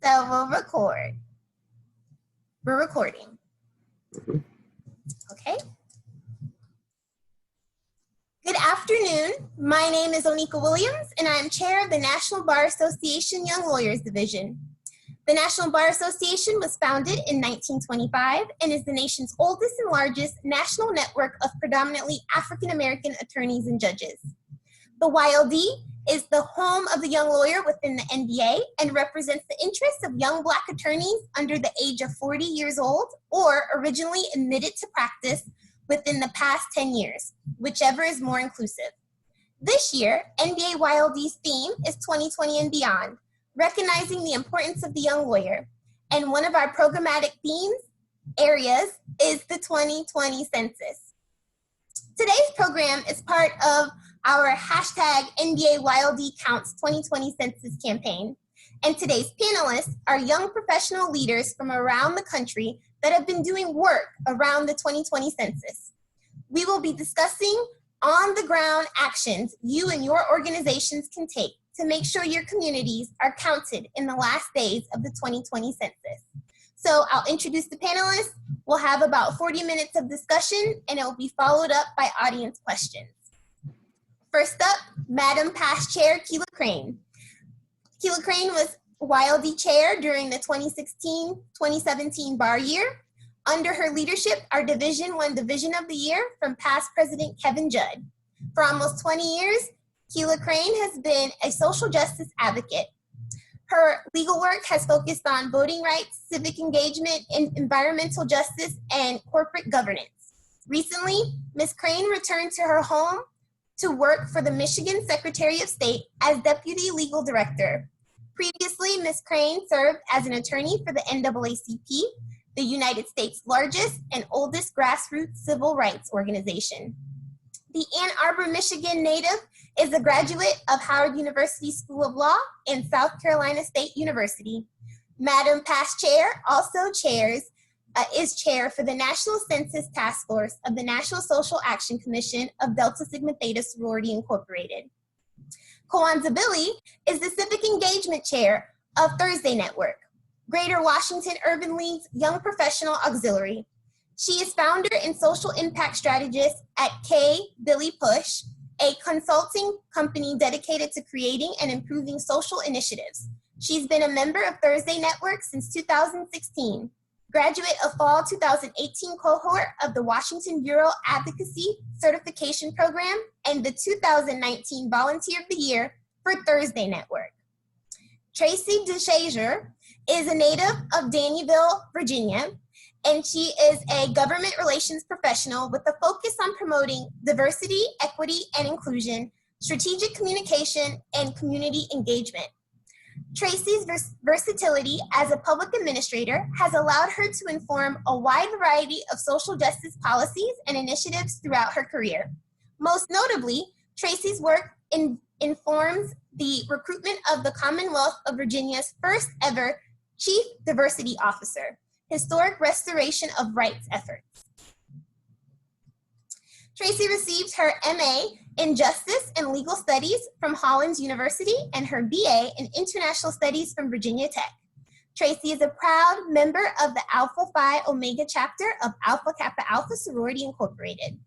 So we'll record. We're recording. Okay. Good afternoon. My name is Onika Williams, and I am chair of the National Bar Association Young Lawyers Division. The National Bar Association was founded in 1925 and is the nation's oldest and largest national network of predominantly African-American attorneys and judges. The YLD is the home of the young lawyer within the NBA and represents the interests of young Black attorneys under the age of 40 years old or originally admitted to practice within the past 10 years, whichever is more inclusive. This year, NBA YLD's theme is 2020 and beyond, recognizing the importance of the young lawyer. And one of our programmatic themes areas is the 2020 census. Today's program is part of our hashtag NBA YLD Counts 2020 census campaign. And today's panelists are young professional leaders from around the country that have been doing work around the 2020 census. We will be discussing on-the-ground actions you and your organizations can take to make sure your communities are counted in the last days of the 2020 census. So I'll introduce the panelists. We'll have about 40 minutes of discussion, and it will be followed up by audience questions. First up, Madam Past Chair Khyla Craine. Khyla Craine was YLD Chair during the 2016-2017 bar year. Under her leadership, our division won Division of the Year from past President Kevin Judd. For almost 20 years, Khyla Craine has been a social justice advocate. Her legal work has focused on voting rights, civic engagement, environmental justice, and corporate governance. Recently, Ms. Craine returned to her home to work for the Michigan Secretary of State as Deputy Legal Director. Previously, Ms. Craine served as an attorney for the NAACP, the United States' largest and oldest grassroots civil rights organization. The Ann Arbor, Michigan native is a graduate of Howard University School of Law and South Carolina State University. Madam Past Chair also is chair for the National Census Task Force of the National Social Action Commission of Delta Sigma Theta Sorority Incorporated. Kawanza Billy is the Civic Engagement Chair of Thursday Network, Greater Washington Urban League's Young Professional Auxiliary. She is founder and social impact strategist at K. Billy Push, a consulting company dedicated to creating and improving social initiatives. She's been a member of Thursday Network since 2016, graduate of fall 2018 cohort of the Washington Bureau Advocacy Certification Program, and the 2019 Volunteer of the Year for Thursday Network. Traci DeShazor is a native of Dannyville, Virginia, and she is a government relations professional with a focus on promoting diversity, equity, and inclusion, strategic communication, and community engagement. Traci's versatility as a public administrator has allowed her to inform a wide variety of social justice policies and initiatives throughout her career. Most notably, Traci's work informs the recruitment of the Commonwealth of Virginia's first ever Chief Diversity Officer, historic restoration of rights efforts. Traci received her MA in Justice and Legal Studies from Hollins University and her BA in International Studies from Virginia Tech. Traci is a proud member of the Alpha Phi Omega chapter of Alpha Kappa Alpha Sorority Incorporated.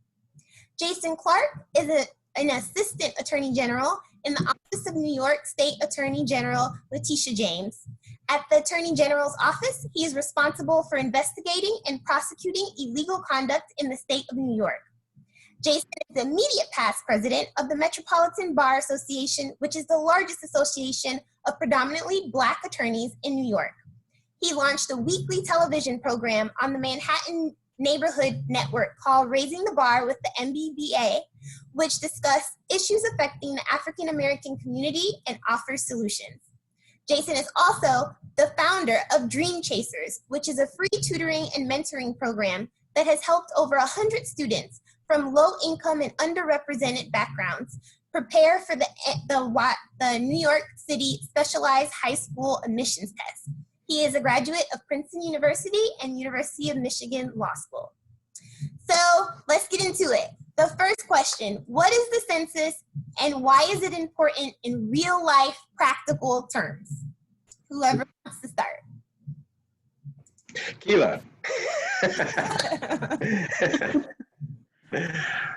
Jason Clark is an Assistant Attorney General in the Office of New York State Attorney General Letitia James. At the Attorney General's office, he is responsible for investigating and prosecuting illegal conduct in the state of New York. Jason is the immediate past president of the Metropolitan Bar Association, which is the largest association of predominantly Black attorneys in New York. He launched a weekly television program on the Manhattan neighborhood network called Raising the Bar with the MBBA, which discussed issues affecting the African American community and offers solutions. Jason is also the founder of DREAMChasers, which is a free tutoring and mentoring program that has helped over 100 students from low-income and underrepresented backgrounds prepare for the New York City Specialized High School Admissions Test. He is a graduate of Princeton University and University of Michigan Law School. So let's get into it. The first question, what is the census and why is it important in real life practical terms? Whoever wants to start. Khyla.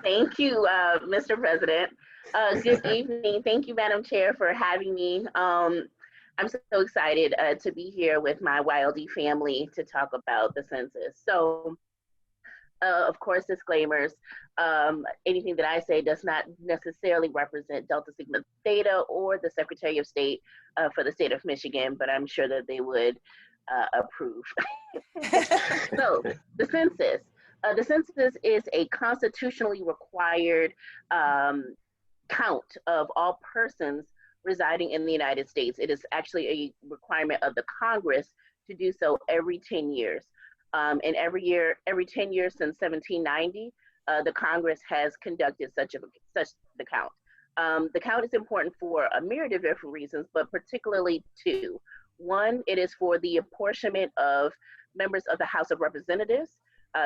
Thank you, Mr. President. Good evening. Thank you, Madam Chair, for having me. I'm so excited to be here with my YLD family to talk about the census. So, of course, disclaimers. Anything that I say does not necessarily represent Delta Sigma Theta or the Secretary of State for the state of Michigan, but I'm sure that they would approve. So, the census. The census is a constitutionally required count of all persons residing in the United States. It is actually a requirement of the Congress to do so every 10 years. And every 10 years since 1790, the Congress has conducted such the count. The count is important for a myriad of different reasons, but particularly two. One, it is for the apportionment of members of the House of Representatives.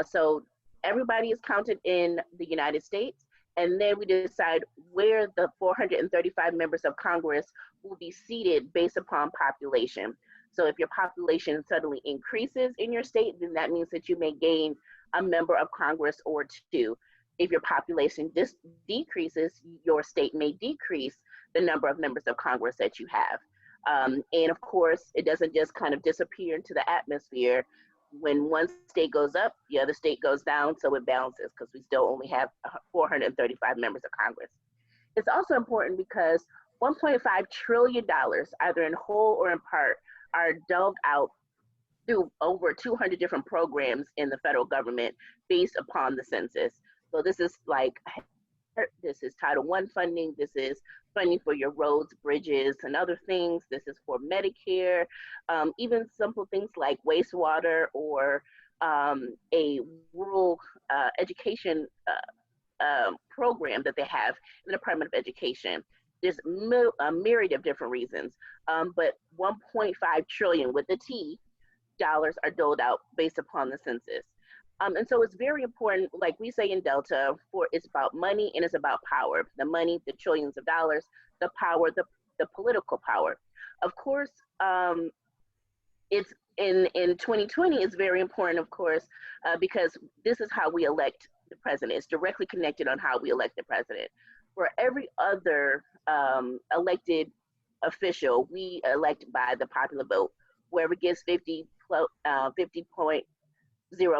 So everybody is counted in the United States, and then we decide where the 435 members of Congress will be seated based upon population. So if your population suddenly increases in your state, then that means that you may gain a member of Congress or two. If your population decreases, your state may decrease the number of members of Congress that you have. And of course, it doesn't just kind of disappear into the atmosphere. When one state goes up, the other state goes down, so it balances because we still only have 435 members of Congress. It's also important because $1.5 trillion, either in whole or in part, are doled out through over 200 different programs in the federal government based upon the census. So this is Title I funding, this is funding for your roads, bridges, and other things. This is for Medicare, even simple things like wastewater or a rural education program that they have in the Department of Education. There's a myriad of different reasons, but 1.5 trillion with the T dollars are doled out based upon the census. And so it's very important, like we say in Delta, it's about money and it's about power. The money, the trillions of dollars, the power, the political power. Of course, it's in 2020, it's very important, of course, because this is how we elect the president. It's directly connected on how we elect the president. For every other elected official, we elect by the popular vote. Whoever gets 50.0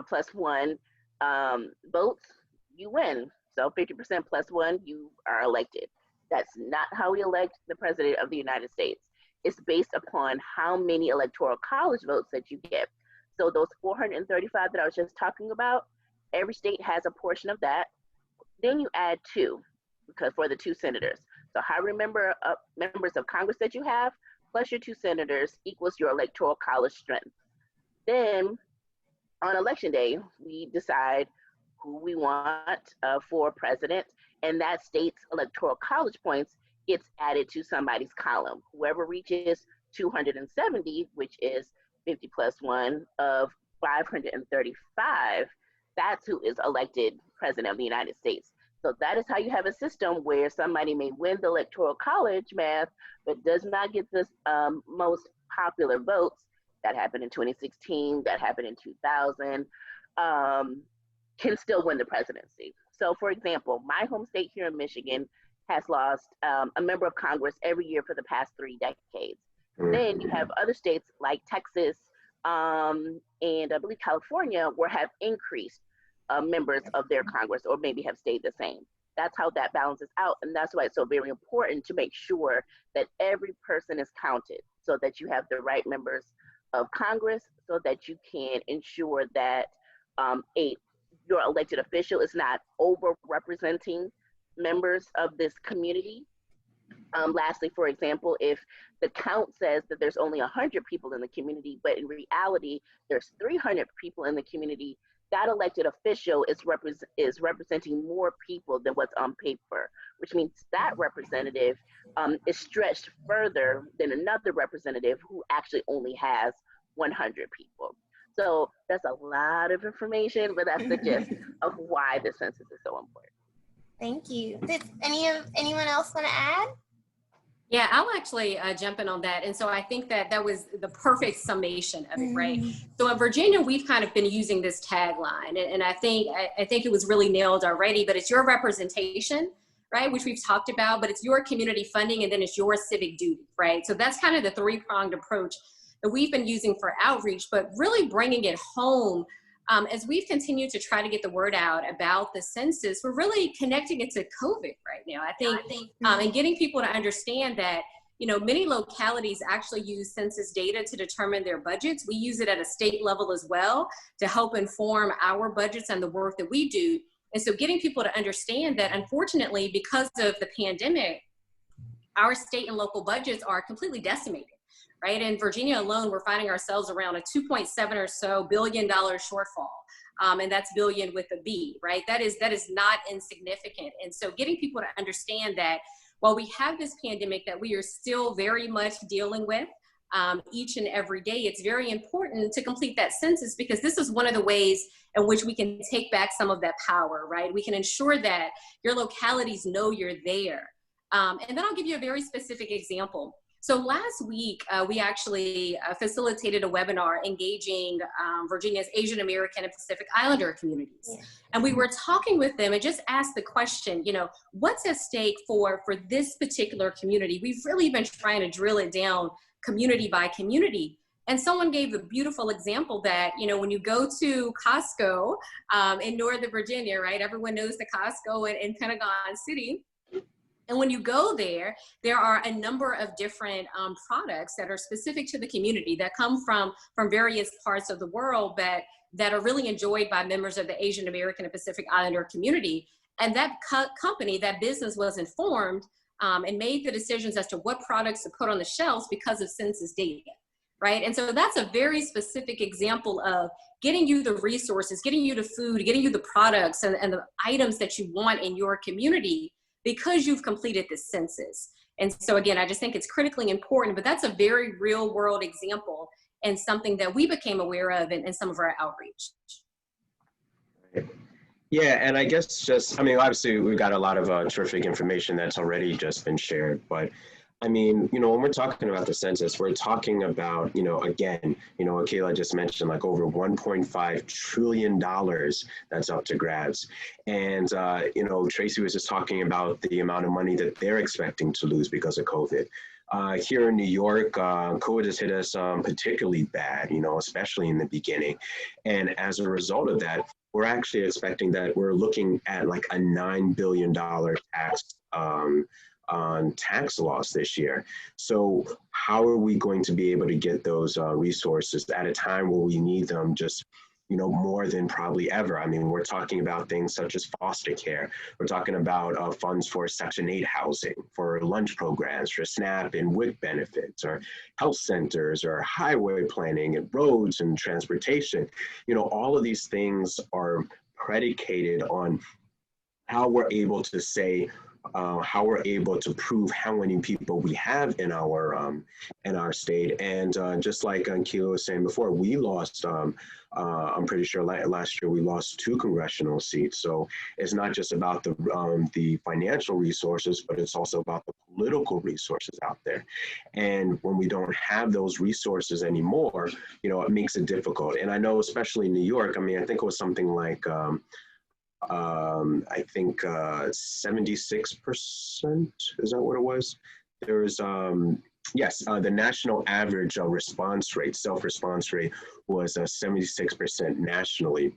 plus 1 votes, you win. So 50% plus 1, you are elected. That's not how we elect the president of the United States. It's based upon how many electoral college votes that you get. So those 435 that I was just talking about, every state has a portion of that. Then you add 2, because for the 2 senators. So how many members of Congress that you have, plus your 2 senators equals your electoral college strength. Then on election day, we decide who we want for president, and that state's electoral college points gets added to somebody's column. Whoever reaches 270, which is 50 plus 1 of 535, that's who is elected president of the United States. So that is how you have a system where somebody may win the electoral college math, but does not get the most popular votes. That happened in 2016, that happened in 2000, can still win the presidency. So for example, my home state here in Michigan has lost a member of Congress every year for the past 3 decades. Then you have other states like Texas and I believe California where have increased members of their Congress or maybe have stayed the same. That's how that balances out. And that's why it's so very important to make sure that every person is counted so that you have the right members of Congress so that you can ensure that your elected official is not over-representing members of this community. Lastly, for example, if the count says that there's only 100 people in the community, but in reality, there's 300 people in the community, that elected official is representing more people than what's on paper, which means that representative is stretched further than another representative who actually only has 100 people. So that's a lot of information, but that's the gist of why the census is so important. Thank you. Did anyone else want to add? Yeah, I'll actually jump in on that. And so I think that that was the perfect summation of it, right? So in Virginia, we've kind of been using this tagline, and I think it was really nailed already, but it's your representation, right? Which we've talked about, but it's your community funding, and then it's your civic duty, right? So that's kind of the three-pronged approach that we've been using for outreach, but really bringing it home. As we've continued to try to get the word out about the census, we're really connecting it to COVID right now. I think, and getting people to understand that, you know, many localities actually use census data to determine their budgets. We use it at a state level as well to help inform our budgets and the work that we do. And so getting people to understand that, unfortunately, because of the pandemic, our state and local budgets are completely decimated. Right? In Virginia alone, we're finding ourselves around a 2.7 or so billion dollar shortfall. And that's billion with a B, right? That is not insignificant. And so getting people to understand that while we have this pandemic that we are still very much dealing with each and every day, it's very important to complete that census, because this is one of the ways in which we can take back some of that power, right? We can ensure that your localities know you're there. And then I'll give you a very specific example. So last week, we actually facilitated a webinar engaging Virginia's Asian American and Pacific Islander communities. Yeah. And we were talking with them and just asked the question, you know, what's at stake for this particular community? We've really been trying to drill it down community by community. And someone gave a beautiful example that, you know, when you go to Costco in Northern Virginia, right, everyone knows the Costco in Pentagon City. And when you go there, there are a number of different products that are specific to the community that come from various parts of the world that are really enjoyed by members of the Asian American and Pacific Islander community. And that company, that business was informed and made the decisions as to what products to put on the shelves because of census data, right? And so that's a very specific example of getting you the resources, getting you the food, getting you the products and the items that you want in your community, because you've completed this census. And so again, I just think it's critically important, but that's a very real world example and something that we became aware of in some of our outreach. Yeah, and I guess just, I mean, obviously we've got a lot of terrific information that's already just been shared, but I mean, you know, when we're talking about the census, we're talking about, you know, again, you know, Khyla just mentioned like over $1.5 trillion that's up to grabs. And, you know, Traci was just talking about the amount of money that they're expecting to lose because of COVID. Here in New York, COVID has hit us particularly bad, you know, especially in the beginning. And as a result of that, we're actually expecting that we're looking at like a $9 billion tax on tax loss this year. So how are we going to be able to get those resources at a time where we need them just, you know, more than probably ever? I mean, we're talking about things such as foster care. We're talking about funds for Section 8 housing, for lunch programs, for SNAP and WIC benefits, or health centers, or highway planning and roads and transportation. You know, all of these things are predicated on how we're able to say, how we're able to prove how many people we have in our state. And just like Khyla was saying before, we lost, I'm pretty sure last year we lost 2 congressional seats. So it's not just about the financial resources, but it's also about the political resources out there. And when we don't have those resources anymore, you know, it makes it difficult. And I know, especially in New York, I mean, I think it was something like, I think 76%, is that what it was? There's, yes, the national average response rate, self-response rate was 76% nationally.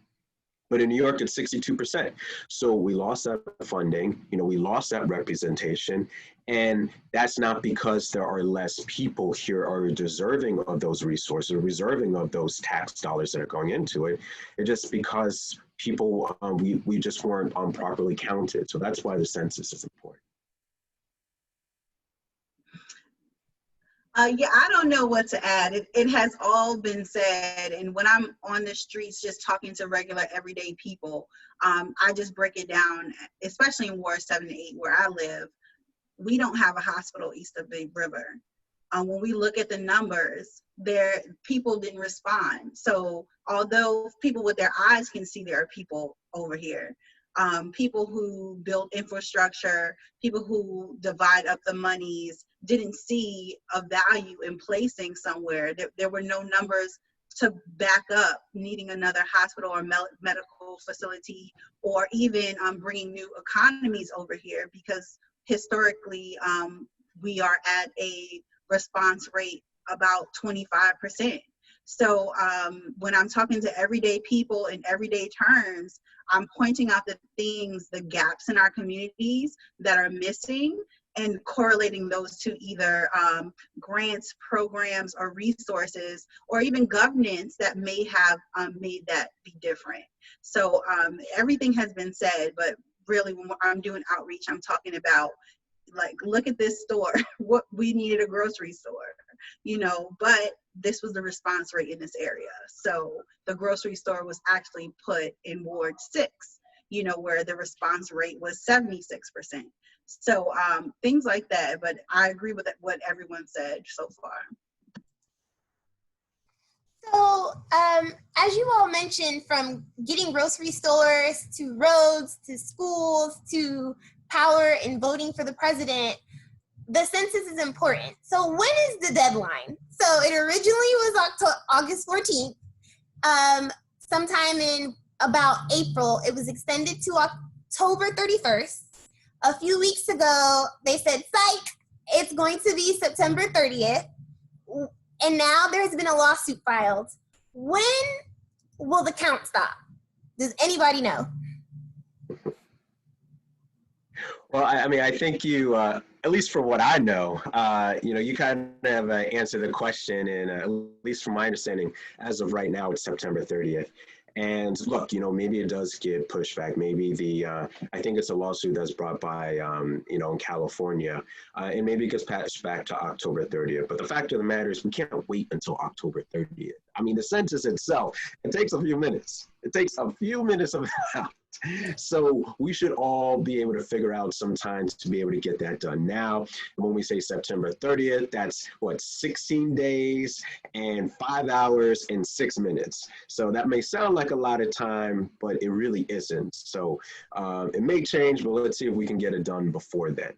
But in New York, it's 62%. So we lost that funding, you know, we lost that representation. And that's not because there are less people here or deserving of those resources, or deserving of those tax dollars that are going into it. It's just because people, we just weren't properly counted. So that's why the census is important. Yeah, I don't know what to add. It has all been said. And when I'm on the streets just talking to regular everyday people, I just break it down, especially in Ward 7 to 8 where I live. We don't have a hospital east of Big River. When we look at the numbers, people didn't respond. So although people with their eyes can see there are people over here, people who build infrastructure, people who divide up the monies, didn't see a value in placing somewhere. There were no numbers to back up needing another hospital or medical facility, or even bringing new economies over here, because historically we are at a response rate about 25%. So when I'm talking to everyday people in everyday terms, I'm pointing out the things, the gaps in our communities that are missing, and correlating those to either grants, programs, or resources, or even governance that may have made that be different. So everything has been said, but really when I'm doing outreach, I'm talking about, like, look at this store. What we needed a grocery store, you know, but this was the response rate in this area. So the grocery store was actually put in Ward 6, you know, where the response rate was 76%. So things like that, but I agree with what everyone said so far. So as you all mentioned, from getting grocery stores to roads to schools to power and voting for the president, the census is important. So when is the deadline? So it originally was August 14th. Sometime in about April, it was extended to October 31st. A few weeks ago, they said, psych, it's going to be September 30th. And now there's been a lawsuit filed. When will the count stop? Does anybody know? Well, I mean, I think you, at least from what I know, you know, you kind of answered the question, and at least from my understanding, as of right now, it's September 30th. And look, you know, maybe it does get pushed back. Maybe I think it's a lawsuit that's brought by, you know, in California, and maybe it gets passed back to October 30th. But the fact of the matter is we can't wait until October 30th. I mean, the census itself, it takes a few minutes. It takes a few minutes of that. So we should all be able to figure out some time to be able to get that done now. When we say September 30th, that's what, 16 days and 5 hours and 6 minutes. So that may sound like a lot of time, but it really isn't. So it may change, but let's see if we can get it done before then.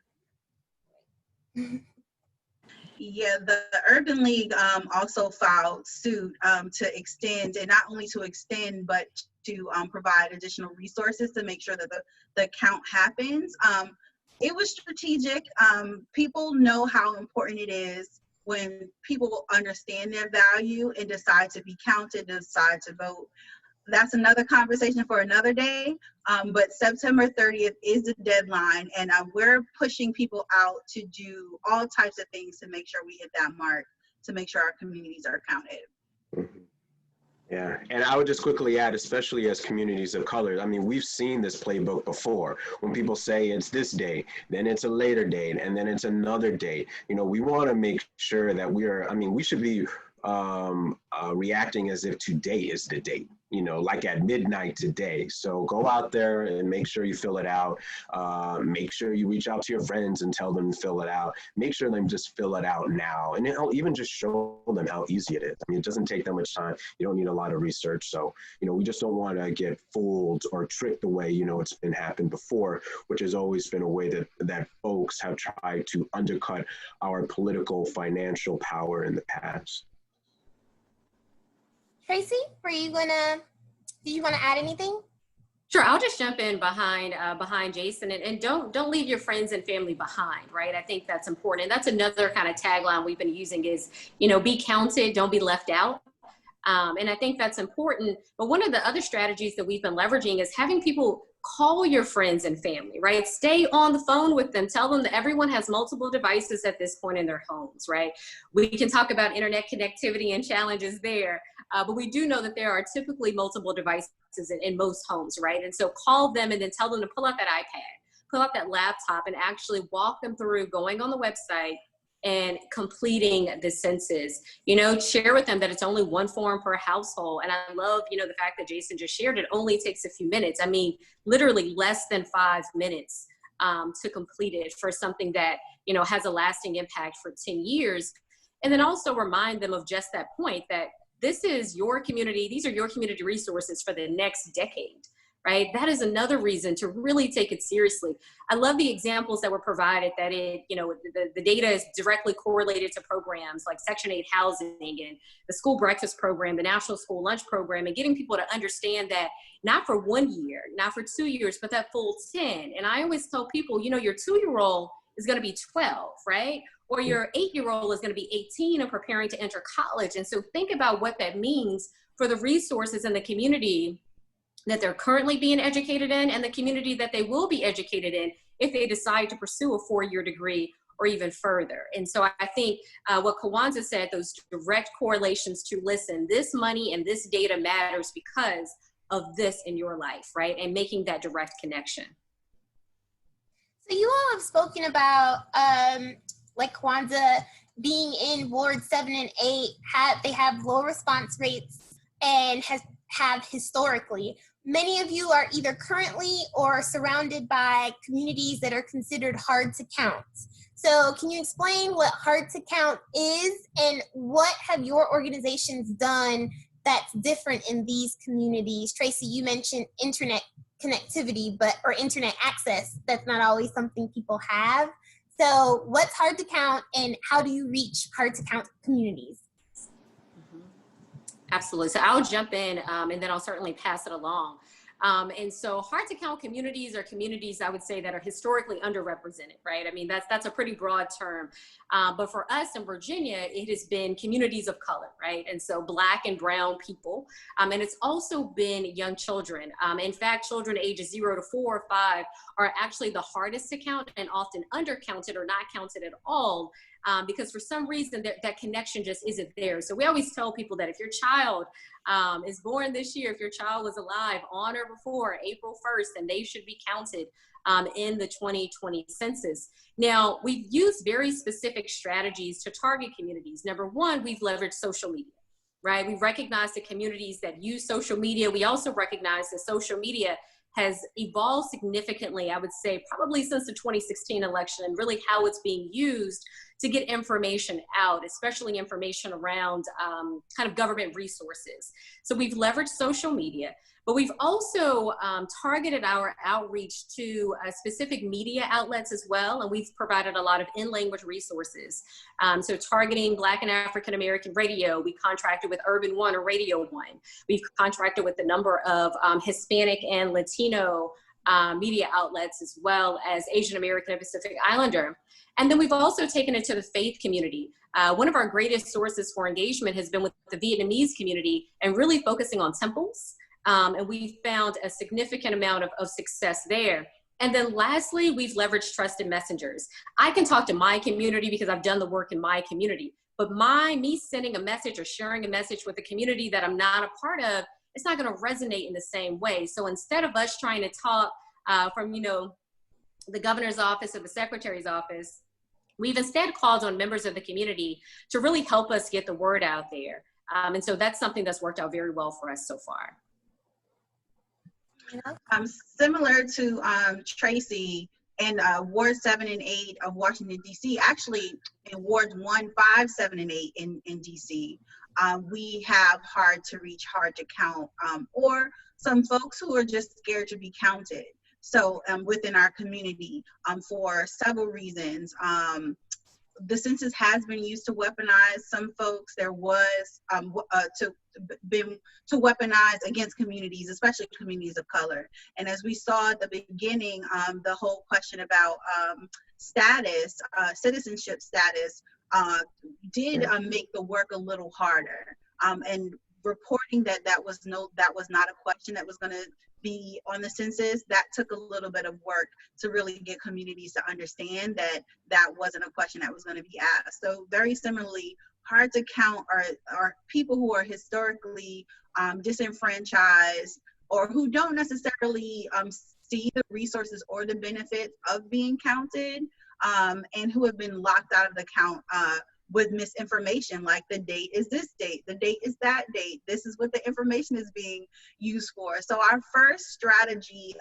Yeah, the Urban League also filed suit to extend, and not only to extend, but to provide additional resources to make sure that the count happens. It was strategic. People know how important it is when people understand their value and decide to be counted, decide to vote. That's another conversation for another day. But September 30th is the deadline, and we're pushing people out to do all types of things to make sure we hit that mark, to make sure our communities are counted. Mm-hmm. Yeah, and I would just quickly add, especially as communities of color, I mean, we've seen this playbook before. When people say it's this date, then it's a later date, and then it's another date. You know, we want to make sure that we should be reacting as if today is the date, you know, like at midnight today. So go out there and make sure you fill it out. Make sure you reach out to your friends and tell them to fill it out. Make sure them just fill it out now. And it'll even just show them how easy it is. I mean, it doesn't take that much time. You don't need a lot of research. So, you know, we just don't want to get fooled or tricked the way, you know, it's been happened before, which has always been a way that folks have tried to undercut our political, financial power in the past. Traci, did you want to add anything? Sure, I'll just jump in behind Jason, and don't leave your friends and family behind, right? I think that's important. And that's another kind of tagline we've been using is, you know, be counted, don't be left out. And I think that's important. But one of the other strategies that we've been leveraging is having people call your friends and family, right? Stay on the phone with them. Tell them that everyone has multiple devices at this point in their homes, right? We can talk about internet connectivity and challenges there, but we do know that there are typically multiple devices in most homes, right? And so call them and then tell them to pull out that iPad, pull out that laptop, and actually walk them through going on the website and completing the census. You know, share with them that it's only one form per household. And I love, you know, the fact that Jason just shared it only takes a few minutes. I mean, literally less than 5 minutes to complete it for something that, you know, has a lasting impact for 10 years. And then also remind them of just that point that this is your community. These are your community resources for the next decade, right? That is another reason to really take it seriously. I love the examples that were provided that the data is directly correlated to programs like Section 8 housing and the school breakfast program, the National School Lunch Program, and getting people to understand that not for 1 year, not for 2 years, but that full 10. And I always tell people, your 2-year-old is going to be 12, right? Or your 8-year-old is going to be 18 and preparing to enter college. And so think about what that means for the resources in the community that they're currently being educated in and the community that they will be educated in if they decide to pursue a 4-year degree or even further. And so I think what Kawanza said, those direct correlations to listen, this money and this data matters because of this in your life, right? And making that direct connection. So you all have spoken about, like Kawanza being in Ward 7 and 8, they have low response rates and have historically. Many of you are either currently or surrounded by communities that are considered hard to count. So can you explain what hard to count is and what have your organizations done that's different in these communities? Traci, you mentioned internet connectivity, or internet access. That's not always something people have. So what's hard to count and how do you reach hard to count communities? Absolutely. So I'll jump in and then I'll certainly pass it along. And so hard to count communities are communities, I would say, that are historically underrepresented, right? I mean, that's a pretty broad term. But for us in Virginia, it has been communities of color, right? And so Black and brown people. And it's also been young children. In fact, children ages 0 to 4 or 5 are actually the hardest to count and often undercounted or not counted at all. Because for some reason that connection just isn't there. So we always tell people that if your child is born this year, if your child was alive on or before April 1st, then they should be counted in the 2020 census. Now, we've used very specific strategies to target communities. Number one, we've leveraged social media, right? We recognize the communities that use social media. We also recognize that social media has evolved significantly, I would say, probably since the 2016 election, and really how it's being used to get information out, especially information around kind of government resources. So we've leveraged social media, but we've also targeted our outreach to specific media outlets as well, and we've provided a lot of in-language resources. So targeting Black and African American radio, we contracted with Urban One or Radio One. We've contracted with a number of Hispanic and Latino media outlets, as well as Asian American and Pacific Islander. And then we've also taken it to the faith community. One of our greatest sources for engagement has been with the Vietnamese community and really focusing on temples. And we've found a significant amount of success there. And then lastly, we've leveraged trusted messengers. I can talk to my community because I've done the work in my community, but me sending a message or sharing a message with a community that I'm not a part of, it's not going to resonate in the same way. So instead of us trying to talk from, the governor's office or the secretary's office, we've instead called on members of the community to really help us get the word out there. And so that's something that's worked out very well for us so far. Similar to Traci, in Ward 7 and 8 of Washington, D.C., actually in Wards 1, 5, 7, and 8 in D.C., we have hard to reach, hard to count, or some folks who are just scared to be counted. So within our community, for several reasons, the census has been used to weaponize some folks. There was to weaponize against communities, especially communities of color. And as we saw at the beginning, the whole question about status, citizenship status, did make the work a little harder. And reporting that was not a question that was going to be on the census, that took a little bit of work to really get communities to understand that wasn't a question that was going to be asked. So very similarly, hard to count are people who are historically disenfranchised or who don't necessarily see the resources or the benefits of being counted, and who have been locked out of the count with misinformation, like the date is this date, the date is that date, this is what the information is being used for. So our first strategy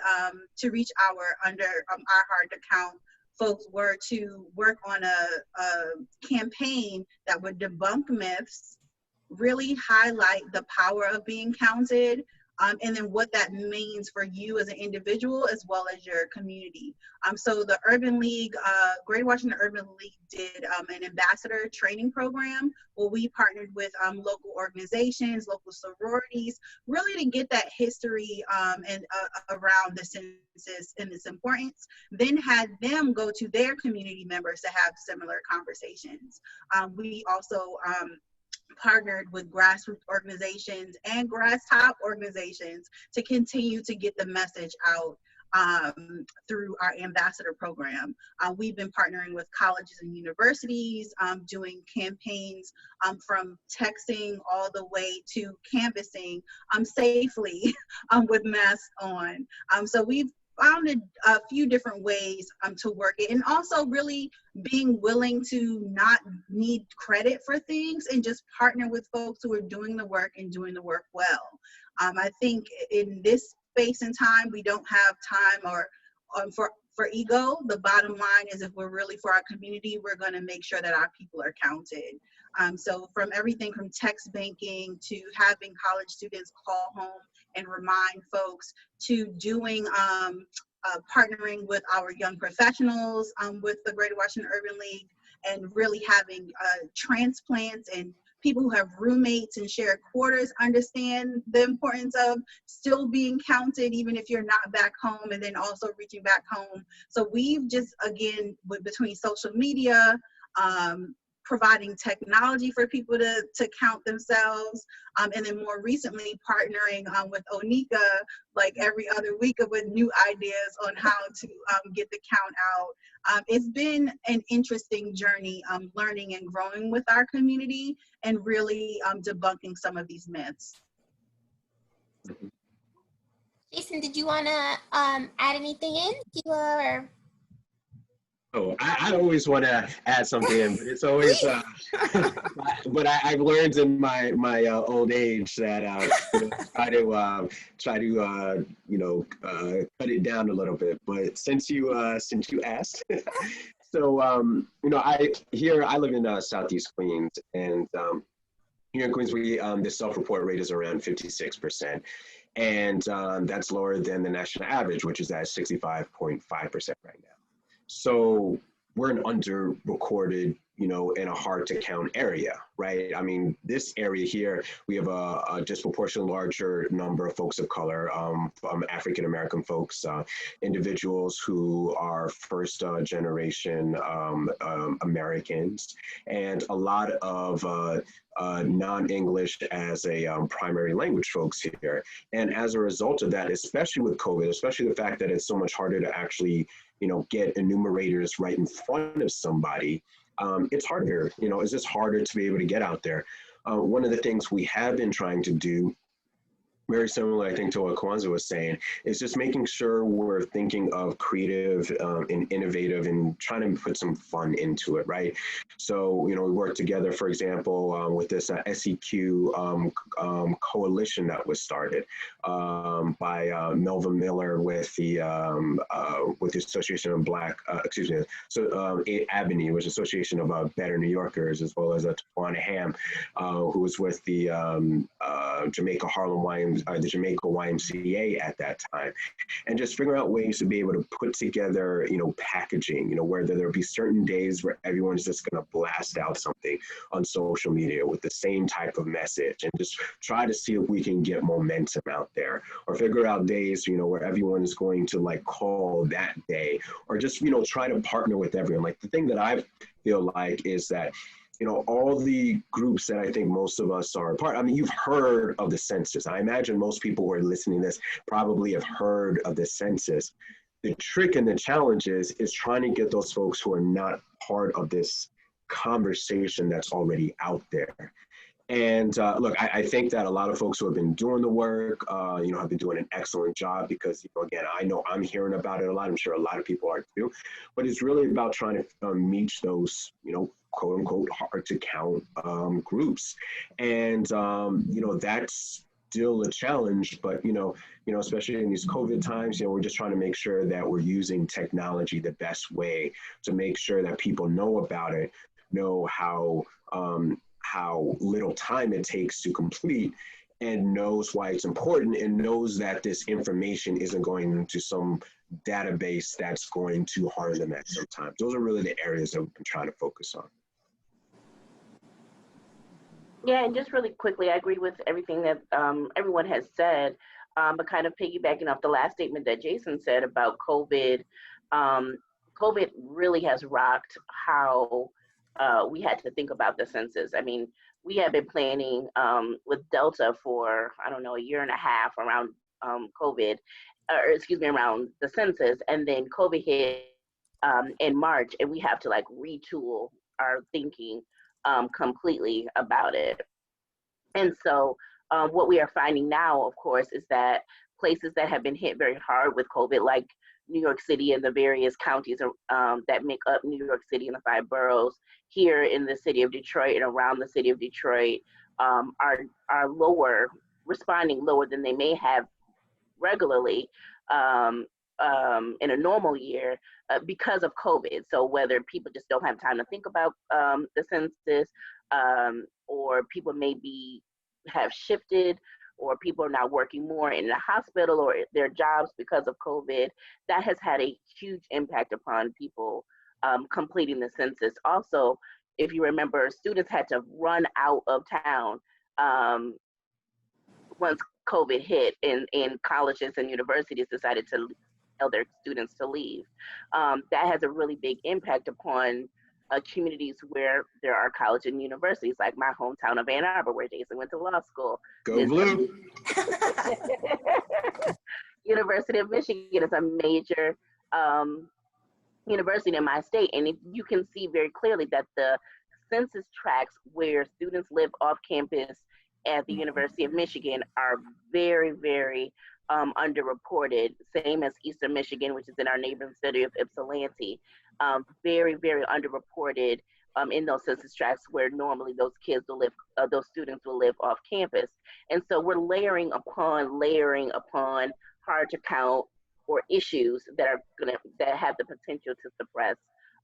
to reach our hard to count folks were to work on a campaign that would debunk myths, really highlight the power of being counted, and then what that means for you as an individual as well as your community. So the Urban League, Greater Washington Urban League did an ambassador training program where we partnered with local organizations, local sororities, really to get that history and around the census and its importance, then had them go to their community members to have similar conversations. We also partnered with grassroots organizations and grass top organizations to continue to get the message out through our ambassador program. We've been partnering with colleges and universities, doing campaigns from texting all the way to canvassing safely with masks on. So we've found a few different ways to work it, and also really being willing to not need credit for things and just partner with folks who are doing the work and doing the work well. I think in this space and time, we don't have time or for ego. The bottom line is if we're really for our community, we're going to make sure that our people are counted. So from everything from text banking to having college students call home and remind folks to doing partnering with our young professionals with the Greater Washington Urban League, and really having transplants and people who have roommates and shared quarters understand the importance of still being counted even if you're not back home, and then also reaching back home. So we've just, again, between social media, providing technology for people to count themselves, and then more recently partnering with Onika like every other week with new ideas on how to get the count out. It's been an interesting journey learning and growing with our community and really debunking some of these myths. Jason, did you want to add anything in, Khyla, or? Oh, I always want to add something in, but it's always, but I've learned in my old age that try to cut it down a little bit. But since you asked, so I live in Southeast Queens, and here in Queens the self-report rate is around 56%, and that's lower than the national average, which is at 65.5% right now. So we're an under-recorded, in a hard-to-count area, right? I mean, this area here, we have a disproportionately larger number of folks of color, African-American folks, individuals who are first-generation Americans, and a lot of non-English as a primary language folks here. And as a result of that, especially with COVID, especially the fact that it's so much harder to actually get enumerators right in front of somebody, it's harder, it's just harder to be able to get out there. One of the things we have been trying to do, very similar, I think, to what Kawanza was saying, is just making sure we're thinking of creative and innovative and trying to put some fun into it, right? So, we work together, for example, with this SDQ coalition that was started by Melvin Miller with the Association of Avenue, which is Association of Better New Yorkers, as well as Tawana Ham, who was with the Jamaica YMCA at that time, and just figure out ways to be able to put together, packaging, where there'll be certain days where everyone's just going to blast out something on social media with the same type of message, and just try to see if we can get momentum out there, or figure out days, where everyone is going to call that day, or just, try to partner with everyone. Like, the thing that I feel like is that all the groups that I think most of us are a part, I mean, you've heard of the census. I imagine most people who are listening to this probably have heard of the census. The trick and the challenge is trying to get those folks who are not part of this conversation that's already out there. And look, I think that a lot of folks who have been doing the work, have been doing an excellent job, because, again, I know I'm hearing about it a lot. I'm sure a lot of people are too. But it's really about trying to meet those, quote unquote, hard to count groups. And, that's still a challenge. But, especially in these COVID times, we're just trying to make sure that we're using technology the best way to make sure that people know about it, know how little time it takes to complete, and knows why it's important and knows that this information isn't going into some database that's going to harm them at some time. Those are really the areas that we've been trying to focus on. Yeah, and just really quickly, I agree with everything that everyone has said, but kind of piggybacking off the last statement that Jason said about COVID. COVID really has rocked how we had to think about the census. I mean, we have been planning with Delta for, I don't know, a year and a half around COVID, or excuse me, around the census, and then COVID hit in March, and we have to like retool our thinking completely about it. And so what we are finding now, of course, is that places that have been hit very hard with COVID, like New York City and the various counties that make up New York City and the 5 boroughs, here in the city of Detroit and around the city of Detroit, are lower, responding lower than they may have regularly in a normal year because of COVID. So whether people just don't have time to think about the census, or people maybe have shifted, or people are now working more in the hospital or their jobs because of COVID, that has had a huge impact upon people completing the census. Also, if you remember, students had to run out of town once COVID hit, and colleges and universities decided to tell their students to leave. That has a really big impact upon communities where there are colleges and universities, like my hometown of Ann Arbor, where Jason went to law school. Go Blue! University of Michigan is a major university in my state, and you can see very clearly that the census tracts where students live off campus at the University of Michigan are very, very underreported, same as Eastern Michigan, which is in our neighboring city of Ypsilanti. Very, very underreported in those census tracts where normally those kids will live, those students will live off campus. And so we're layering upon hard to count or issues that have the potential to suppress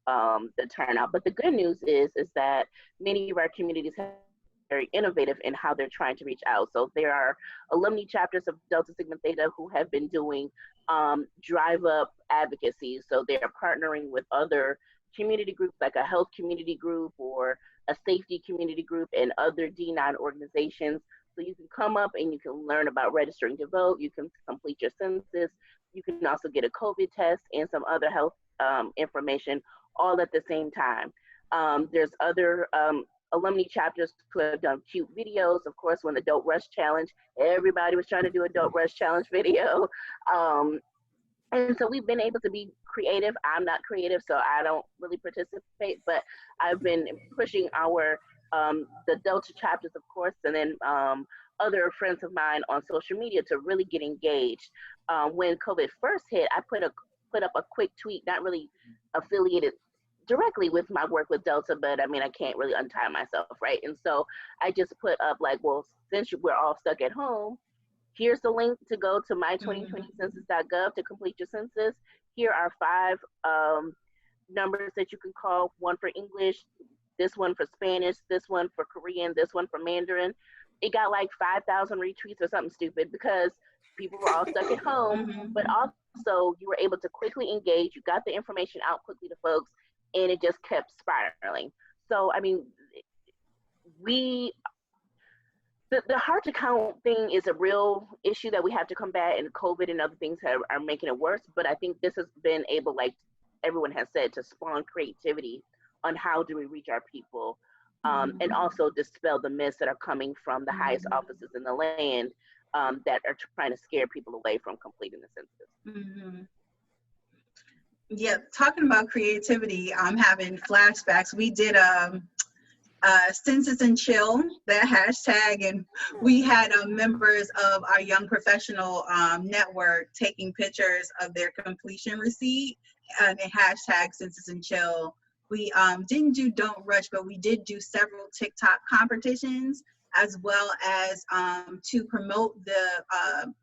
the turnout. But the good news is that many of our communities have very innovative in how they're trying to reach out. So there are alumni chapters of Delta Sigma Theta who have been doing drive up advocacy. So they're partnering with other community groups, like a health community group or a safety community group, and other D9 organizations. So you can come up and you can learn about registering to vote. You can complete your census. You can also get a COVID test and some other health information all at the same time. There's other alumni chapters who have done cute videos. Of course, when the Dope Rush Challenge, everybody was trying to do a Dope Rush Challenge video. And so we've been able to be creative. I'm not creative, so I don't really participate, but I've been pushing our, the Delta chapters, of course, and then other friends of mine on social media to really get engaged. When COVID first hit, I put up a quick tweet, not really affiliated directly with my work with Delta, but I mean, I can't really untie myself, right? And so I just put up like, well, since we're all stuck at home, here's the link to go to my2020census.gov to complete your census. Here are 5 numbers that you can call, one for English, this one for Spanish, this one for Korean, this one for Mandarin. It got like 5,000 retweets or something stupid because people were all stuck at home, but also you were able to quickly engage. You got the information out quickly to folks, and it just kept spiraling. So, I mean, the hard to count thing is a real issue that we have to combat, and COVID and other things are making it worse. But I think this has been able, like everyone has said, to spawn creativity on how do we reach our people, and also dispel the myths that are coming from the highest offices in the land that are trying to scare people away from completing the census. Yeah, talking about creativity, I'm having flashbacks. We did Census and Chill, that hashtag, and we had members of our young professional network taking pictures of their completion receipt and hashtag Census and Chill. We didn't do Don't Rush, but we did do several TikTok competitions, as well as to promote the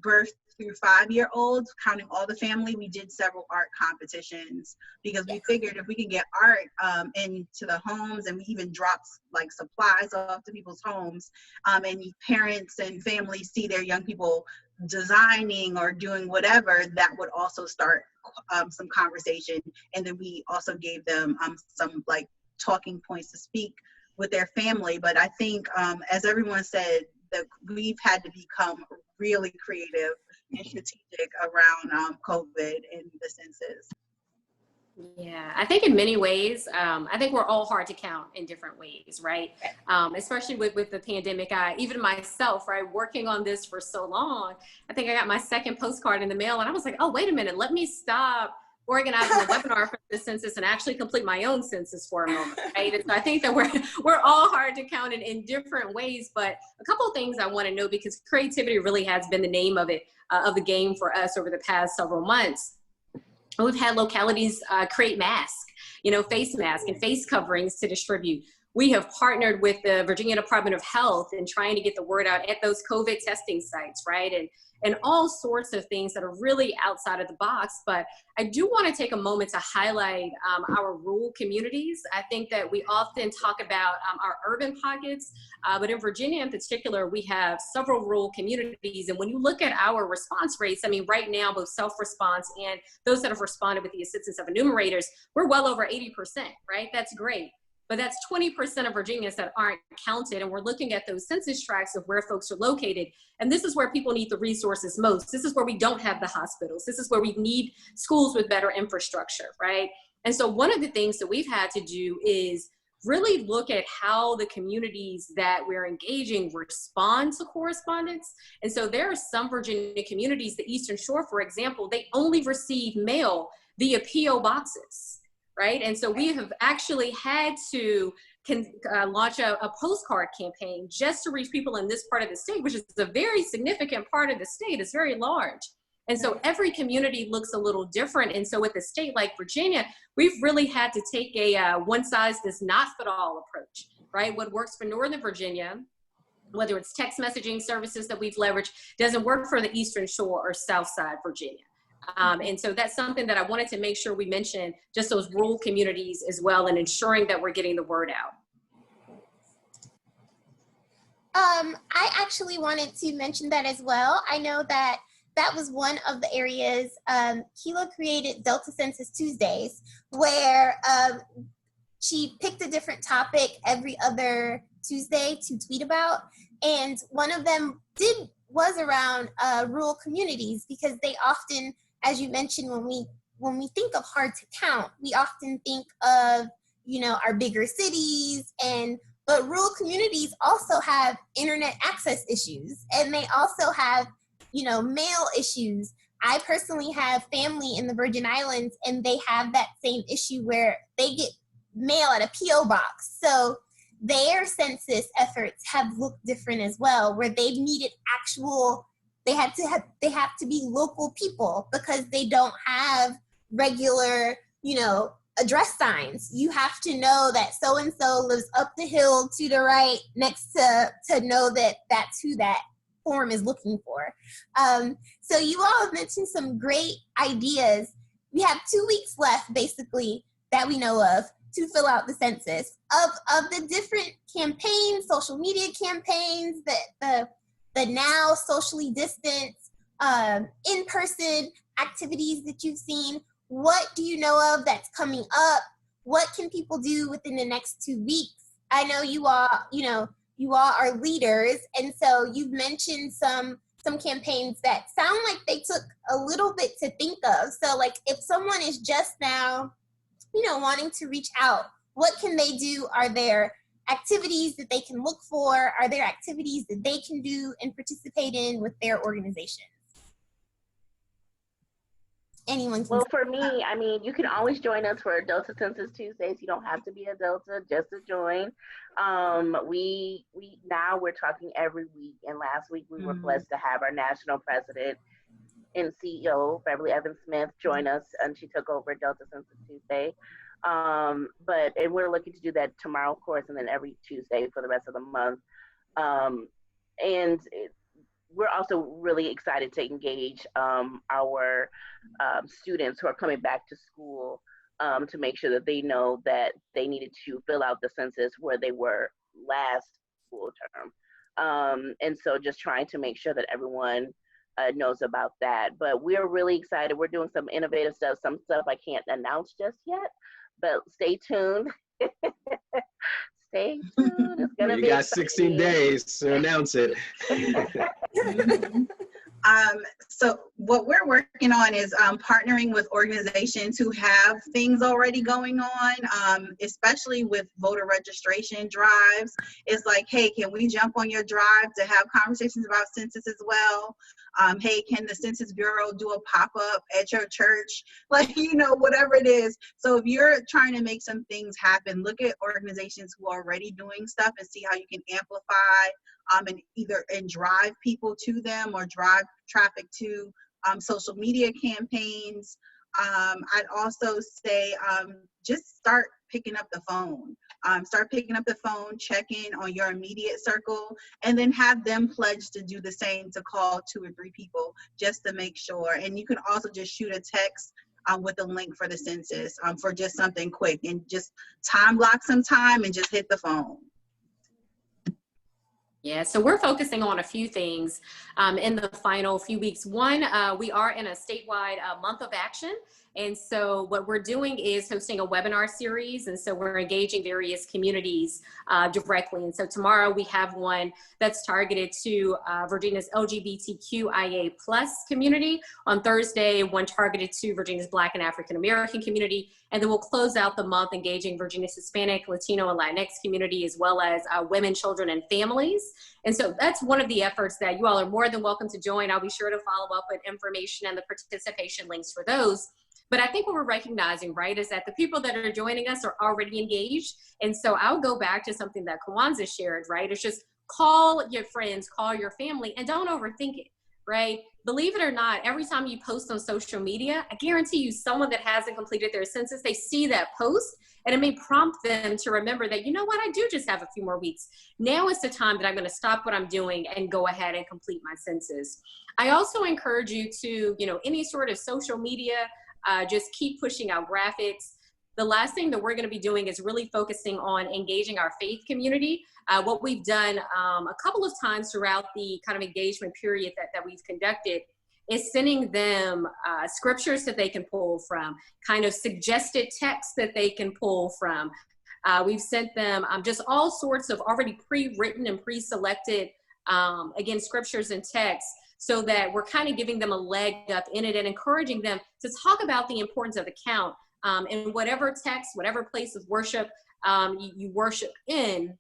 birth through 5-year-olds, counting all the family. We did several art competitions because we figured if we can get art into the homes, and we even dropped like supplies off to people's homes, and parents and families see their young people designing or doing whatever, that would also start some conversation. And then we also gave them some like talking points to speak with their family. But I think, as everyone said, that we've had to become really creative and strategic around COVID and the census. Yeah, I think in many ways, I think we're all hard to count in different ways, right? Especially with the pandemic. Even myself, right, working on this for so long, I think I got my second postcard in the mail and I was like, oh, wait a minute, let me stop organizing a webinar for the census and actually complete my own census for a moment, right? And so I think that we're all hard to count in different ways, but a couple of things I want to know, because creativity really has been the name of the game for us over the past several months. We've had localities create masks, face masks and face coverings to distribute. We have partnered with the Virginia Department of Health in trying to get the word out at those COVID testing sites, right? And all sorts of things that are really outside of the box. But I do want to take a moment to highlight our rural communities. I think that we often talk about our urban pockets, but in Virginia in particular, we have several rural communities. And when you look at our response rates, I mean, right now, both self-response and those that have responded with the assistance of enumerators, we're well over 80%, right? That's great. But that's 20% of Virginians that aren't counted. And we're looking at those census tracts of where folks are located. And this is where people need the resources most. This is where we don't have the hospitals. This is where we need schools with better infrastructure, right? And so one of the things that we've had to do is really look at how the communities that we're engaging respond to correspondence. And so there are some Virginia communities, the Eastern Shore, for example, they only receive mail via PO boxes. Right. And so we have actually had to launch a postcard campaign just to reach people in this part of the state, which is a very significant part of the state. It's very large. And so every community looks a little different. And so with a state like Virginia, we've really had to take a one size does not fit all approach, right? What works for Northern Virginia, whether it's text messaging services that we've leveraged, doesn't work for the Eastern Shore or South Side Virginia. And so that's something that I wanted to make sure we mention, just those rural communities as well, and ensuring that we're getting the word out. I actually wanted to mention that as well. I know that was one of the areas Khyla created Delta Census Tuesdays, where she picked a different topic every other Tuesday to tweet about. And one of them was around rural communities, because they often, as you mentioned, when we think of hard to count, we often think of, our bigger cities, but rural communities also have internet access issues, and they also have, mail issues. I personally have family in the Virgin Islands, and they have that same issue where they get mail at a PO box. So their census efforts have looked different as well, where they've needed they have to be local people, because they don't have regular, address signs. You have to know that so-and-so lives up the hill to the right next to know that that's who that form is looking for. So you all have mentioned some great ideas. We have 2 weeks left, basically, that we know of to fill out the census. Of the different campaigns, social media campaigns, the now socially distanced, in-person activities that you've seen, what do you know of that's coming up? What can people do within the next 2 weeks? I know you all are leaders, and so you've mentioned some campaigns that sound like they took a little bit to think of. So like, if someone is just now, wanting to reach out, what can they do? Are there activities that they can look for? Are there activities that they can do and participate in with their organization? Anyone can. Well, for me, I mean, you can always join us for Delta Census Tuesdays. You don't have to be a Delta just to join. We're talking every week, and last week we were blessed to have our national president and CEO, Beverly Evans Smith, join us, and she took over Delta Census Tuesday. And we're looking to do that tomorrow, of course, and then every Tuesday for the rest of the month. we're also really excited to engage our students who are coming back to school to make sure that they know that they needed to fill out the census where they were last school term. And so just trying to make sure that everyone knows about that. But we're really excited. We're doing some innovative stuff, some stuff I can't announce just yet, but stay tuned. Stay tuned. It's gonna You be got exciting. 16 days to announce it. So what we're working on is partnering with organizations who have things already going on, especially with voter registration drives. It's like, hey, can we jump on your drive to have conversations about census as well? Hey, can the Census Bureau do a pop-up at your church? Like, you know, whatever it is. So if you're trying to make some things happen, look at organizations who are already doing stuff and see how you can amplify and drive people to them or drive traffic to social media campaigns. I'd also say just start picking up the phone. Start picking up the phone, check in on your immediate circle, and then have them pledge to do the same, to call 2 or 3 people just to make sure. And you can also just shoot a text with a link for the census for just something quick, and just time block some time and just hit the phone. Yeah, so we're focusing on a few things in the final few weeks. One, we are in a statewide month of action. And so what we're doing is hosting a webinar series. And so we're engaging various communities directly. And so tomorrow we have one that's targeted to Virginia's LGBTQIA+ community. On Thursday, one targeted to Virginia's Black and African American community. And then we'll close out the month engaging Virginia's Hispanic, Latino, and Latinx community, as well as women, children, and families. And so that's one of the efforts that you all are more than welcome to join. I'll be sure to follow up with information and the participation links for those. But I think what we're recognizing, right, is that the people that are joining us are already engaged. And so I'll go back to something that Kawanza shared, right? It's just call your friends, call your family, and don't overthink it, right? Believe it or not, every time you post on social media, I guarantee you someone that hasn't completed their census, they see that post and it may prompt them to remember that, you know what, I do just have a few more weeks. Now is the time that I'm going to stop what I'm doing and go ahead and complete my census. I also encourage you to, you know, any sort of social media, just keep pushing out graphics. The last thing that we're going to be doing is really focusing on engaging our faith community. What we've done a couple of times throughout the kind of engagement period that we've conducted is sending them scriptures that they can pull from, kind of suggested texts that they can pull from. We've sent them just all sorts of already pre-written and pre-selected, again, scriptures and texts, so that we're kind of giving them a leg up in it and encouraging them to talk about the importance of the count. In whatever text, whatever place of worship you worship in,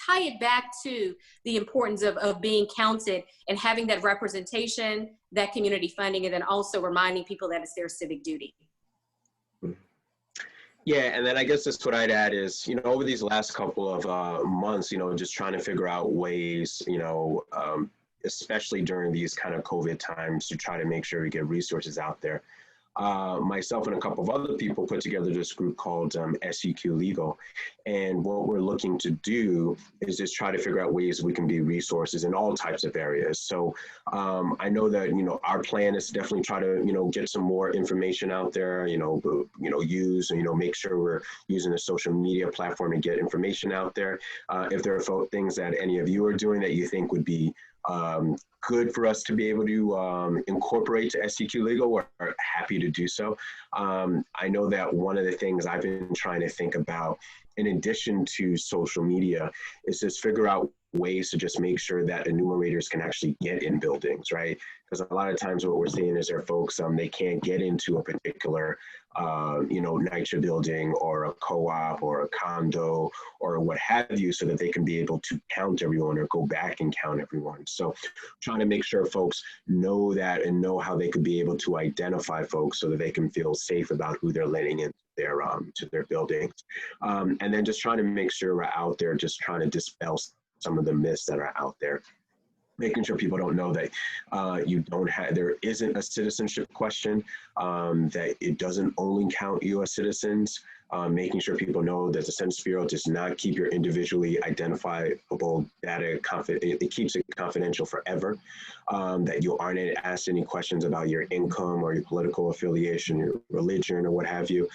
tie it back to the importance of being counted and having that representation, that community funding, and then also reminding people that it's their civic duty. Yeah, and then I guess that's what I'd add is, you know, over these last couple of months, you know, just trying to figure out ways, you know, especially during these kind of COVID times, to try to make sure we get resources out there. Myself and a couple of other people put together this group called SDQ Legal. And what we're looking to do is just try to figure out ways we can be resources in all types of areas. So I know that, you know, our plan is to definitely try to, you know, get some more information out there, use, make sure we're using the social media platform to get information out there. If there are things that any of you are doing that you think would be good for us to be able to incorporate to SDQ Legal, we're happy to do so. I know that one of the things I've been trying to think about, in addition to social media, is just figure out ways to just make sure that enumerators can actually get in buildings, right? Because a lot of times what we're seeing is there are folks, they can't get into a particular, NYCHA building or a co-op or a condo or what have you, so that they can be able to count everyone or go back and count everyone. So trying to make sure folks know that and know how they could be able to identify folks so that they can feel safe about who they're letting in their to their buildings. And then just trying to make sure we're out there just trying to dispel some of the myths that are out there. Making sure people don't know that there isn't a citizenship question, that it doesn't only count U.S. citizens, making sure people know that the Census Bureau does not keep your individually identifiable data, it keeps it confidential forever, that you aren't asked any questions about your income or your political affiliation, your religion or what have you,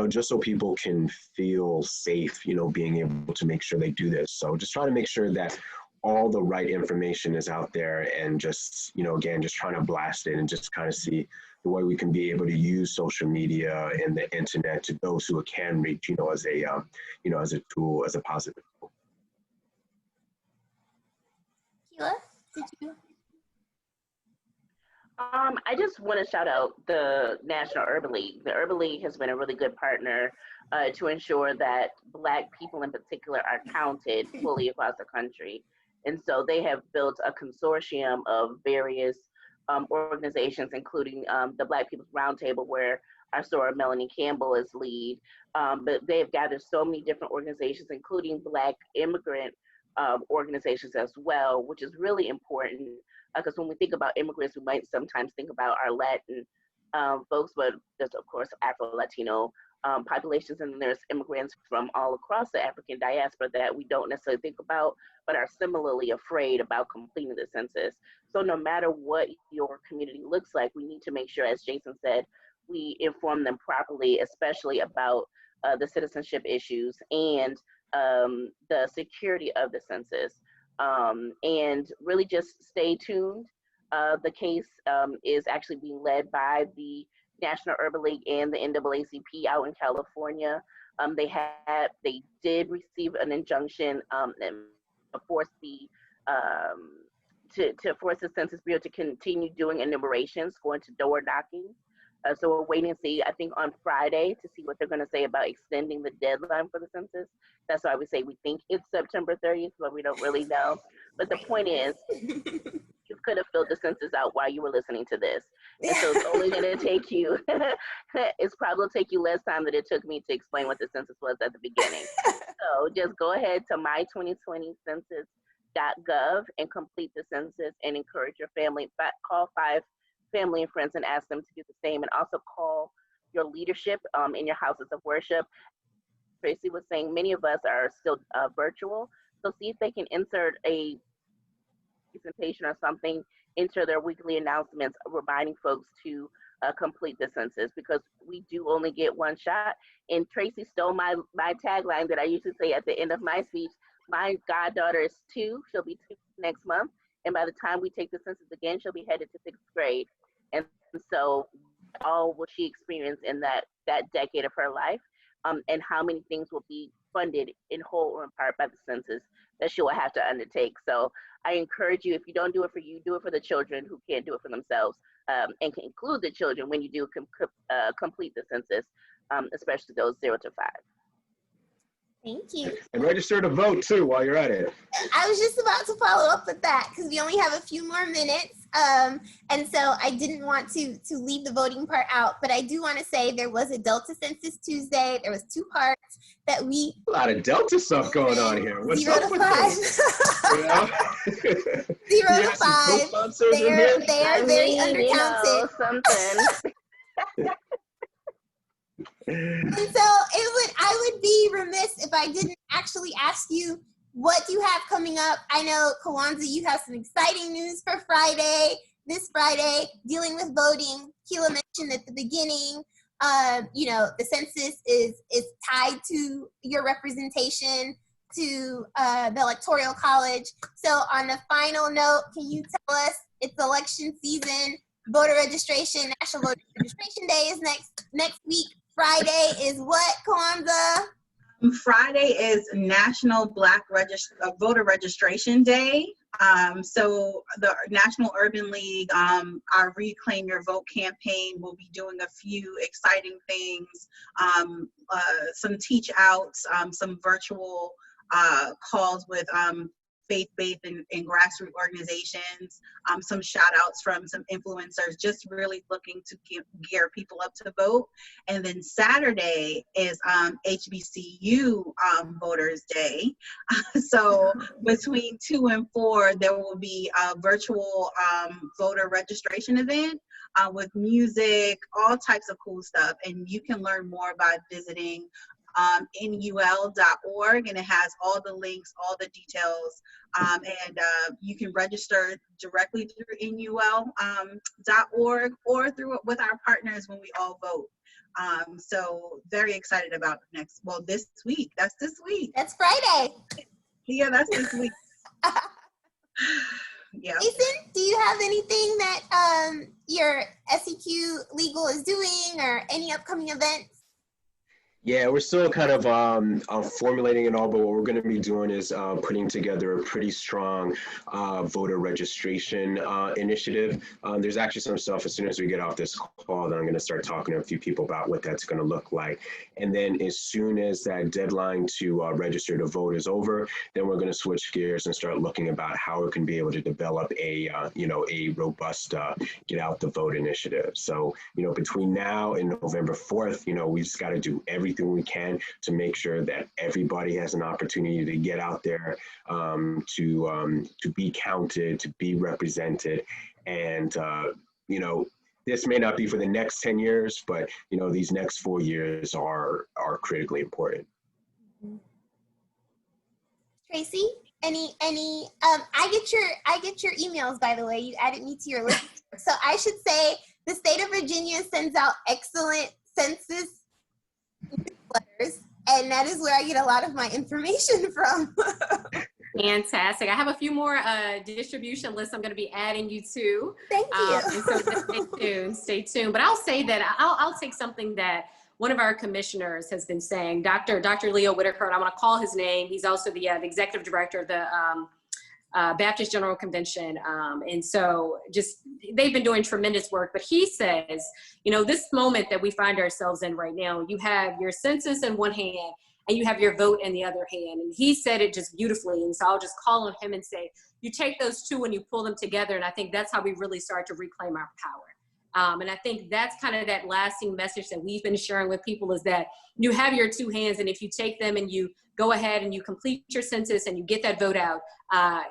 just so people can feel safe, being able to make sure they do this. So just try to make sure that all the right information is out there, and just, again, just trying to blast it and just kind of see the way we can be able to use social media and the internet to those who it can reach, as a, as a tool, as a positive tool. Khyla, did you? I just want to shout out the National Urban League. The Urban League has been a really good partner to ensure that Black people in particular are counted fully across the country. And so they have built a consortium of various organizations, including the Black People's Roundtable, where our soror Melanie Campbell is lead. But they have gathered so many different organizations, including Black immigrant organizations as well, which is really important, because when we think about immigrants, we might sometimes think about our Latin folks, but there's of course Afro-Latino populations, and then there's immigrants from all across the African diaspora that we don't necessarily think about, but are similarly afraid about completing the census. So no matter what your community looks like, we need to make sure, as Jason said, we inform them properly, especially about the citizenship issues and the security of the census. And really just stay tuned. The case is actually being led by the National Urban League and the NAACP out in California. They did receive an injunction to force the Census Bureau to continue doing enumerations, going to door knocking. So we're waiting to see, I think on Friday, to see what they're going to say about extending the deadline for the census. That's why we say we think it's September 30th, but we don't really know. But the point is, you could have filled the census out while you were listening to this. And so it's only going to take you, it's probably take you less time than it took me to explain what the census was at the beginning. So just go ahead to my2020census.gov and complete the census, and encourage your family. Call 5 family and friends and ask them to do the same, and also call your leadership in your houses of worship. Traci was saying many of us are still virtual, so see if they can insert a presentation or something into their weekly announcements reminding folks to complete the census, because we do only get one shot. And Traci stole my tagline that I usually say at the end of my speech. My goddaughter is 2, she'll be 2 next month, and by the time we take the census again, she'll be headed to 6th grade. And so all will she experience in that decade of her life, and how many things will be funded in whole or in part by the census that she will have to undertake. So I encourage you, if you don't do it for you, do it for the children who can't do it for themselves, and can include the children when you do complete the census, especially those 0 to 5. Thank you. And register to vote too while you're at it. I was just about to follow up with that, because we only have a few more minutes. And so I didn't want to leave the voting part out, but I do want to say there was a Delta Census Tuesday. There was 2 parts that we— A lot of Delta stuff going on here. What's 0 up to with 5. this? You know? 0 to 5. They are very undercounted. Something. And so I would be remiss if I didn't actually ask you, what do you have coming up? I know, Kawanza, you have some exciting news for this Friday, dealing with voting. Khyla mentioned at the beginning, the census is tied to your representation to the Electoral College. So on a final note, can you tell us, it's election season, voter registration, National Voter Registration Day is next week. Friday is what, Kawanza? Friday is National Black Voter Registration Day. So the National Urban League, our Reclaim Your Vote campaign, will be doing a few exciting things, some teach outs, some virtual calls with faith-based and grassroots organizations, some shout outs from some influencers, just really looking to gear people up to vote. And then Saturday is HBCU Voters Day. So between 2 and 4, there will be a virtual voter registration event with music, all types of cool stuff. And you can learn more by visiting NUL.org, and it has all the links, all the details, and you can register directly through NUL.org or through with our partners when we all vote. So very excited about this week. That's this week. That's Friday. Yeah, that's this week. Yeah. Jason, do you have anything that your SDQ Legal is doing or any upcoming events? Yeah, we're still kind of formulating it all, but what we're going to be doing is putting together a pretty strong voter registration initiative. There's actually some stuff as soon as we get off this call that I'm going to start talking to a few people about what that's going to look like. And then as soon as that deadline to register to vote is over, then we're going to switch gears and start looking about how we can be able to develop a robust get out the vote initiative. So, between now and November 4th, we just got to do everything we can to make sure that everybody has an opportunity to get out there, to be counted, to be represented. And, this may not be for the next 10 years, but, these next 4 years are critically important. Traci, any I get your emails, by the way. You added me to your list. So I should say the state of Virginia sends out excellent census newsletters, and that is where I get a lot of my information from. Fantastic. I have a few more distribution lists I'm going to be adding you to. Thank you. And so stay tuned. But I'll say that I'll take something that one of our commissioners has been saying, Dr. Leo Whitaker, and I want to call his name. He's also the executive director of the Baptist General Convention. And so they've been doing tremendous work, but he says, this moment that we find ourselves in right now, you have your census in one hand and you have your vote in the other hand. And he said it just beautifully. And so I'll just call on him and say, you take those two and you pull them together. And I think that's how we really start to reclaim our power. And I think that's kind of that lasting message that we've been sharing with people, is that you have your two hands, and if you take them and you go ahead and you complete your census and you get that vote out,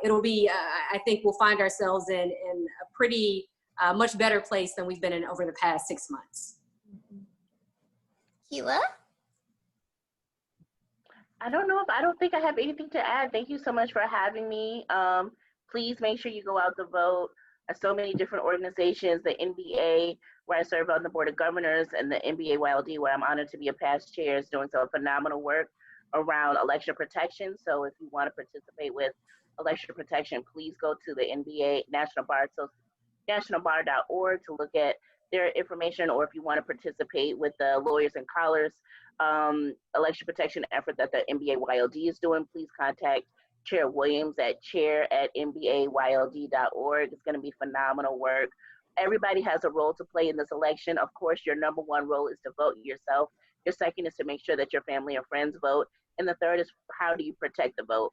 it'll be, I think we'll find ourselves in a pretty much better place than we've been in over the past 6 months. Khyla? I don't think I have anything to add. Thank you so much for having me. Please make sure you go out to vote. So many different organizations, the NBA, where I serve on the board of governors, and the NBA YLD, where I'm honored to be a past chair, is doing some phenomenal work around election protection. So if you want to participate with election protection, please go to the NBA nationalbar.org to look at their information, or if you want to participate with the Lawyers and Callers election protection effort that the NBA YLD is doing, please contact Chair Williams at chair@nbayYLD.org. It's going to be phenomenal work. Everybody has a role to play in this election. Of course, your number one role is to vote yourself. Your second is to make sure that your family and friends vote. And the third is, how do you protect the vote?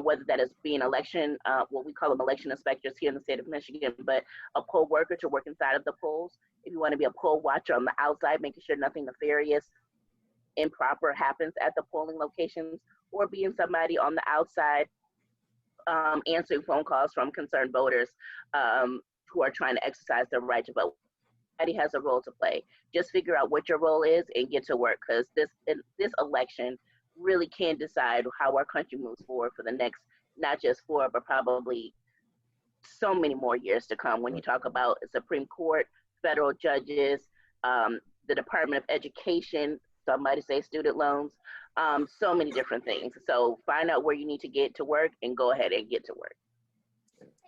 Whether that is being election, what we call them election inspectors here in the state of Michigan, but a poll worker to work inside of the polls. If you want to be a poll watcher on the outside, making sure nothing nefarious, improper happens at the polling locations, or being somebody on the outside answering phone calls from concerned voters who are trying to exercise their right to vote. Everybody has a role to play. Just figure out what your role is and get to work, because this election really can decide how our country moves forward for the next, not just 4, but probably so many more years to come. When you talk about the Supreme Court, federal judges, the Department of Education, somebody say student loans, so many different things. So find out where you need to get to work and go ahead and get to work.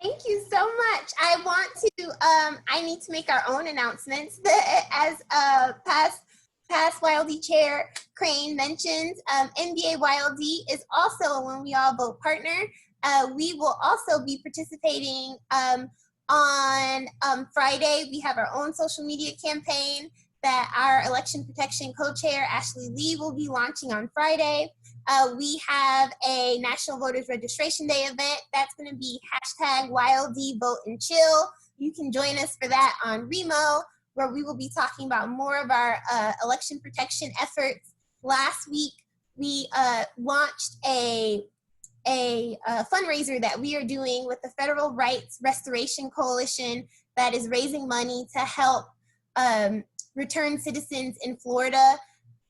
Thank you so much. I want to, I need to make our own announcements. As past YLD Chair Craine mentioned, NBA YLD is also a When We All Vote partner. We will also be participating on Friday. We have our own social media campaign that our election protection co-chair, Ashley Lee, will be launching on Friday. We have a National Voters Registration Day event. That's gonna be #YLD Vote and Chill. You can join us for that on Remo, where we will be talking about more of our election protection efforts. Last week, we launched a fundraiser that we are doing with the Federal Rights Restoration Coalition that is raising money to help returned citizens in Florida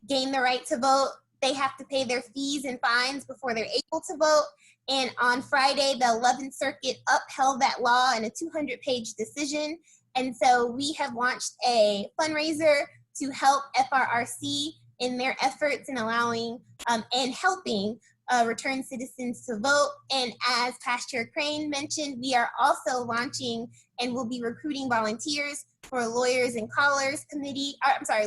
gain the right to vote. they have to pay their fees and fines before they're able to vote. And on Friday, the 11th Circuit upheld that law in a 200-page decision. And so we have launched a fundraiser to help FRRC in their efforts in allowing and helping return citizens to vote. And as Past Chair Craine mentioned, we are also launching and will be recruiting volunteers for Lawyers and Callers Committee,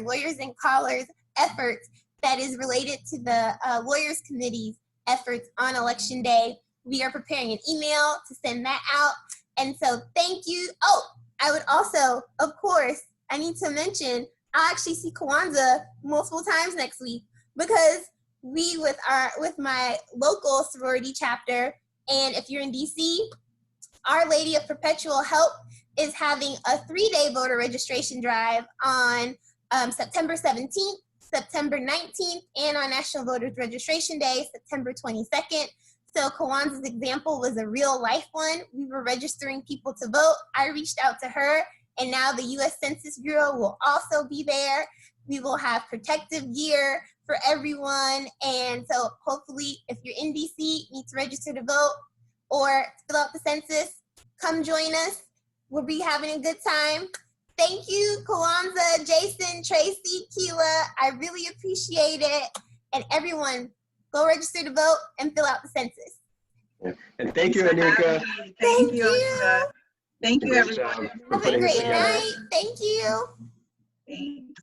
Lawyers and Callers efforts that is related to the Lawyers Committee's efforts on Election Day. We are preparing an email to send that out. And so thank you. Oh, I would also, of course, I need to mention, I'll actually see Kawanza multiple times next week, because we, with my local sorority chapter, and if you're in DC, Our Lady of Perpetual Help is having a 3-day voter registration drive on September 17th, September 19th, and on National Voters Registration Day, September 22nd. So Kawanza's example was a real life one. We were registering people to vote. I reached out to her, and now the U.S. Census Bureau will also be there. We will have protective gear for everyone. And so hopefully, if you're in DC, need to register to vote or fill out the census, come join us. We'll be having a good time. Thank you, Kawanza, Jason, Traci, Khyla. I really appreciate it. And everyone, go register to vote and fill out the census. Yeah. And thank you, Anika. Thank you, Anika. Thank you, everyone. Have a great night. Thank you. Thanks.